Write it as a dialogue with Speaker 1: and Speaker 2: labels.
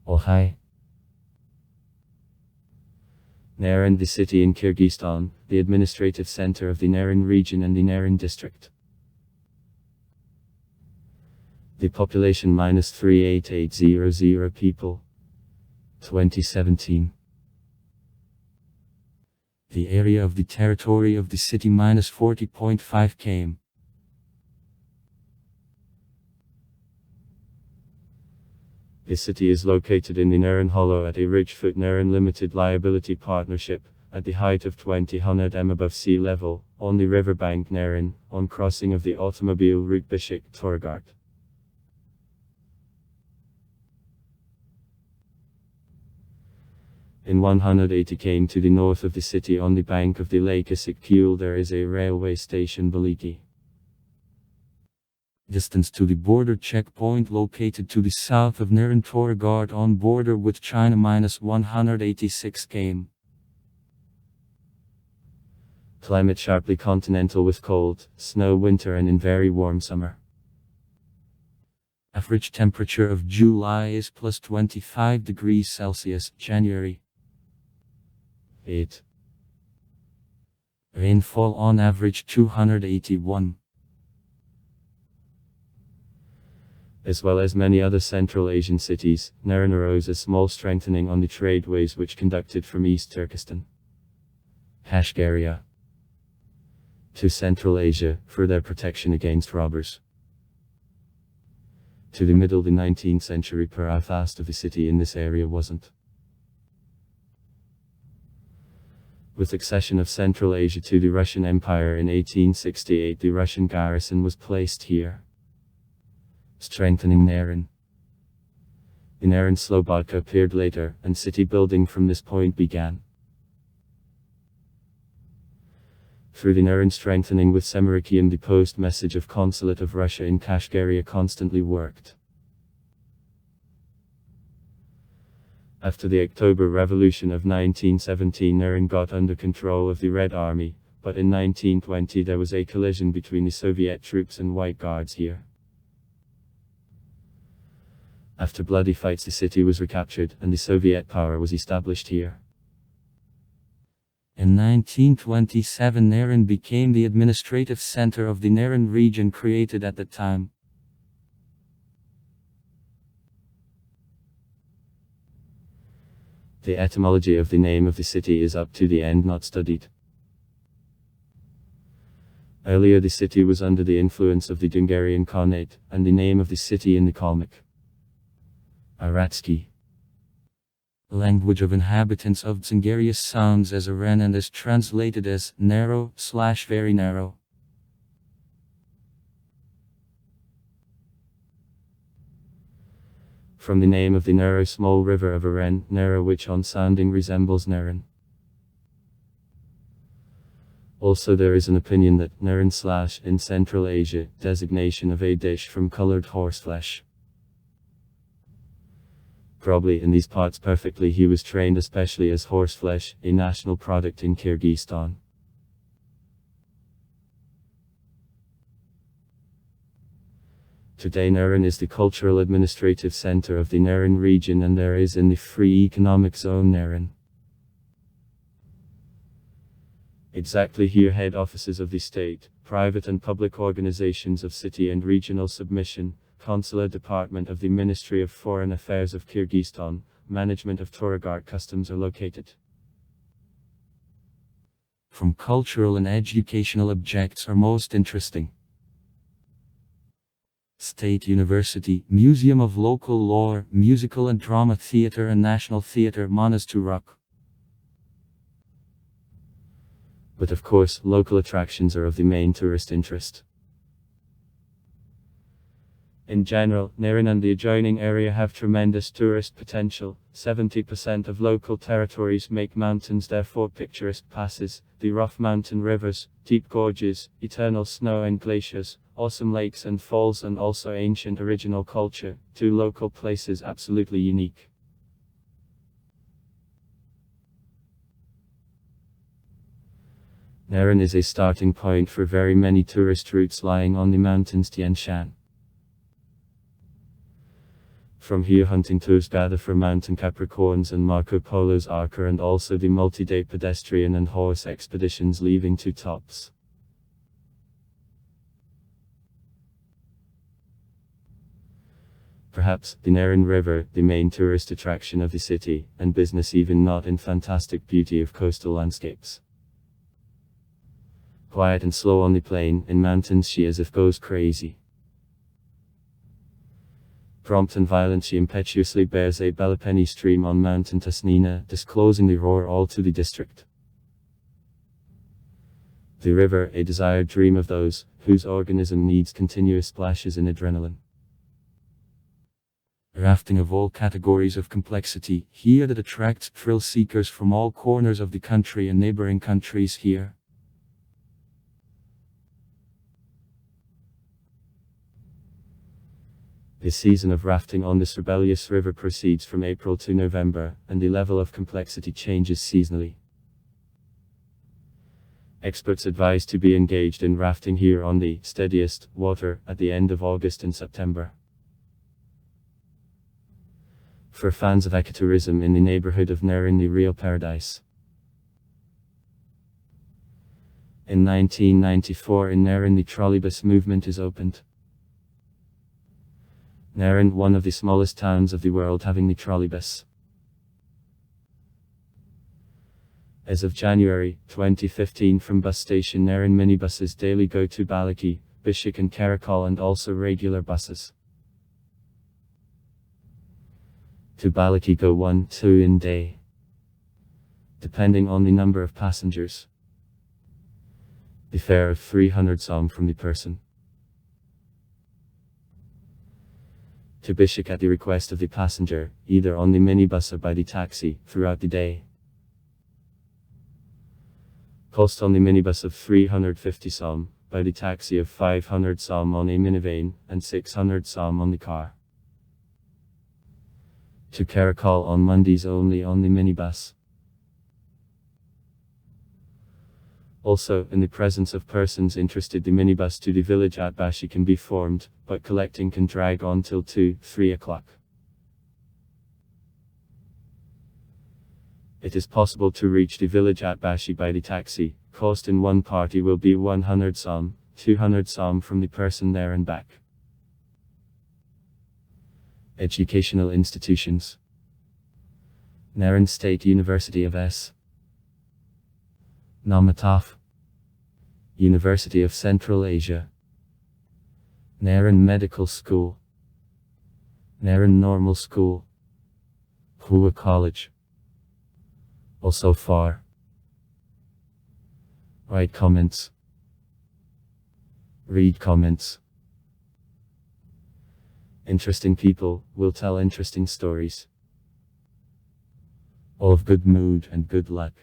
Speaker 1: Ohai. Naryn, the city in Kyrgyzstan, the administrative center of the Naryn region and the Naryn district. The population -38800 people. 2017. The area of the territory of the city -40.5 km. The city is located in the Naryn Hollow at a Ridgefoot Naryn Limited Liability Partnership, at the height of 200 m above sea level, on the riverbank Naryn, on crossing of the automobile route Bishkek-Torgart. In 180 km to the north of the city on the bank of the Lake Issyk-Kul there is a railway station Baliki. Distance to the border checkpoint located to the south of Naryn Torgart on border with China -186 km. Climate sharply continental with cold, snow winter and in very warm summer. Average temperature of July is +25 degrees Celsius, January 8. Rainfall on average 281. As well as many other Central Asian cities, Naryn arose a small strengthening on the tradeways which conducted from East Turkestan, Kashgaria, to Central Asia, for their protection against robbers. To the middle of the 19th century how fast of the city in this area wasn't. With accession of Central Asia to the Russian Empire in 1868 the Russian garrison was placed here, strengthening Naryn. The Naryn Slobodka appeared later, and city building from this point began. Through the Naryn strengthening with Semirakian the post message of Consulate of Russia in Kashgaria constantly worked. After the October Revolution of 1917 Naryn got under control of the Red Army, but in 1920 there was a collision between the Soviet troops and White Guards here. After bloody fights the city was recaptured and the Soviet power was established here. In 1927 Naryn became the administrative center of the Naryn region created at the time. The etymology of the name of the city is up to the end not studied. Earlier the city was under the influence of the Dungarian Khanate, and the name of the city in the Kalmyk, Aratsky language of inhabitants of Dzungaria sounds as Aren and is translated as narrow/very narrow. From the name of the narrow small river of Aren, narrow which on sounding resembles Naryn. Also there is an opinion that Naryn/ in Central Asia, designation of a dish from colored horseflesh. Probably in these parts perfectly he was trained especially as horseflesh, a national product in Kyrgyzstan. Today Naryn is the cultural administrative center of the Naryn region and there is in the Free Economic Zone Naryn. Exactly here head offices of the state, private and public organizations of city and regional submission, Consular Department of the Ministry of Foreign Affairs of Kyrgyzstan, management of Torgart customs are located. From cultural and educational objects are most interesting. State University, Museum of Local Lore, Musical and Drama Theatre and National Theatre Monastirok. But of course, local attractions are of the main tourist interest. In general, Naryn and the adjoining area have tremendous tourist potential. 70% of local territories make mountains therefore picturesque passes, the rough mountain rivers, deep gorges, eternal snow and glaciers, awesome lakes and falls and also ancient original culture, two local places absolutely unique. Naryn is a starting point for very many tourist routes lying on the mountains Tian Shan. From here hunting tours gather for mountain Capricorns and Marco Polo's Arca, and also the multi-day pedestrian and horse expeditions leaving to Tops. Perhaps the Naryn River, the main tourist attraction of the city, and business even not in fantastic beauty of coastal landscapes. Quiet and slow on the plain, in mountains she as if goes crazy. Prompt and violent she impetuously bears a Belapeni stream on Mountain Tasnina, disclosing the roar all to the district. The river, a desired dream of those whose organism needs continuous splashes in adrenaline. Rafting of all categories of complexity, here that attracts thrill seekers from all corners of the country and neighboring countries here. The season of rafting on this rebellious river proceeds from April to November, and the level of complexity changes seasonally. Experts advise to be engaged in rafting here on the steadiest water at the end of August and September. For fans of ecotourism in the neighborhood of Naryn, the real paradise. In 1994 in Naryn the trolleybus movement is opened. Naryn, one of the smallest towns of the world having the trolleybus. As of January 2015 from bus station Naryn minibuses daily go to Balaki, Bishkek and Karakol, and also regular buses. To Balaki go 1-2 in day, depending on the number of passengers. The fare of 300 som from the person. To Bishkek at the request of the passenger, either on the minibus or by the taxi, throughout the day. Cost on the minibus of 350 som, by the taxi of 500 som on a minivan, and 600 som on the car. To Karakol on Mondays only on the minibus. Also, in the presence of persons interested, the minibus to the village at Bashi can be formed, but collecting can drag on till 2-3 o'clock. It is possible to reach the village at Bashi by the taxi. Cost in one party will be 100 som, 200 som from the person there and back. Educational institutions. Naryn State University of S. Namatov, University of Central Asia. Naryn Medical School. Naryn Normal School. Hua College. Also far. Write comments. Read comments. Interesting people will tell interesting stories. All of good mood and good luck.